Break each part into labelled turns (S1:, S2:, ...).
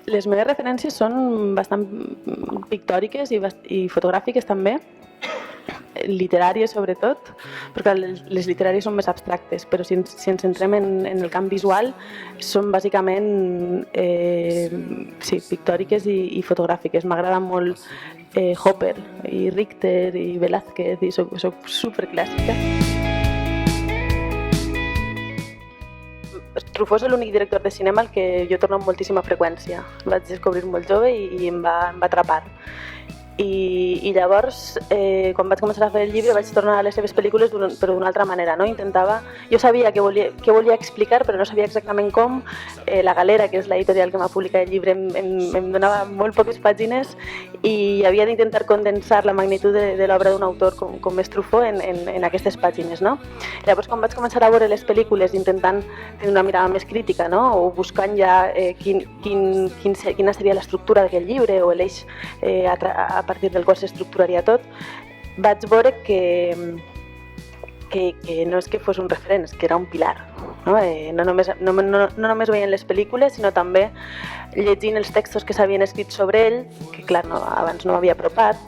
S1: Les meves referències són bastant pictòriques i fotogràfiques també, literàries sobretot, perquè les literàries són més abstractes, però si ens centrem en el camp visual són bàsicament pictòriques i fotogràfiques. M'agrada molt Hopper i Richter i Velázquez i soc superclàssica. Truffaut és l'únic director de cinema al que jo torno amb moltíssima freqüència. El vaig descobrir molt jove i em va atrapar. I llavors, quan vaig començar a fer el llibre, vaig tornar a les seves pel·lícules però d'una altra manera, no? Jo sabia què volia explicar, però no sabia exactament com. La Galera, que és l'editorial que m'ha publicat el llibre, em donava molt poques pàgines i havia d'intentar condensar la magnitud de l'obra d'un autor com és Truffaut en aquestes pàgines, no? Llavors, quan vaig començar a veure les pel·lícules intentant tenir una mirada més crítica, no? O buscant ja quina seria l'estructura d'aquest llibre o l'eix a partir del qual s'estructuraria tot, vaig veure que no és que fos un referent, és que era un pilar. No només veient les pel·lícules, sinó també llegint els textos que s'havien escrit sobre ell, que clar, abans no m'havia apropat,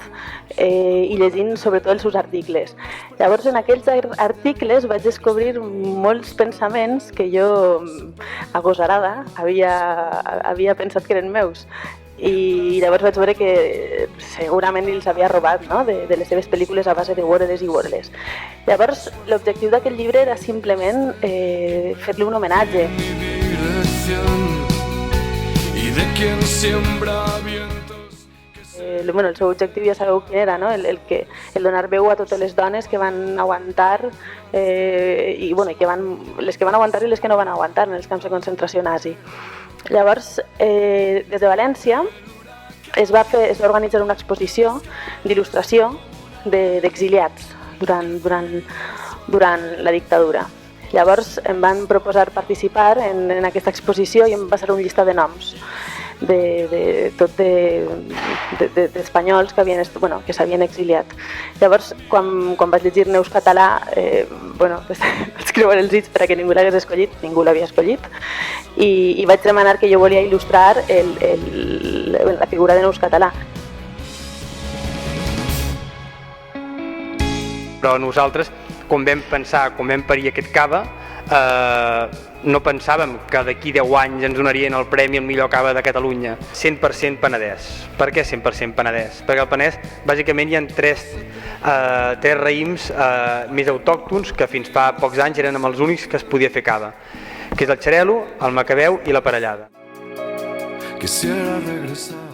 S1: i llegint sobretot els seus articles. Llavors, en aquells articles vaig descobrir molts pensaments que jo, agosarada, havia pensat que eren meus. I llavors vaig veure que segurament els havia robat, no? de les seves pel·lícules a base de veure-les i veure-les. Llavors, l'objectiu d'aquest llibre era simplement fer-li un homenatge. El seu objectiu ja sabeu quin era, no? el donar veu a totes les dones que van aguantar les que van aguantar i les que no van aguantar en els camps de concentració nazi. Llavors, des de València es va organitzar una exposició d'il·lustració d'exiliats durant la dictadura. Llavors em van proposar participar en aquesta exposició i em va passar un llistat de noms d'espanyols que s'havien exiliat. Llavors, quan vaig llegir Neus Català, vaig creuar els dits perquè ningú l'hagués escollit, ningú l'havia escollit, i vaig demanar que jo volia il·lustrar la figura de Neus Català.
S2: Però nosaltres, quan vam parir aquest cava, no pensàvem que d'aquí 10 anys ens donarien el premi al millor cava de Catalunya. 100% Penedès. Per què 100% Penedès? Perquè al Penedès bàsicament hi ha tres raïms més autòctons que fins fa pocs anys eren els únics que es podia fer cava, que és el xarel·lo, el macabeu i la parellada. Quisiera regresar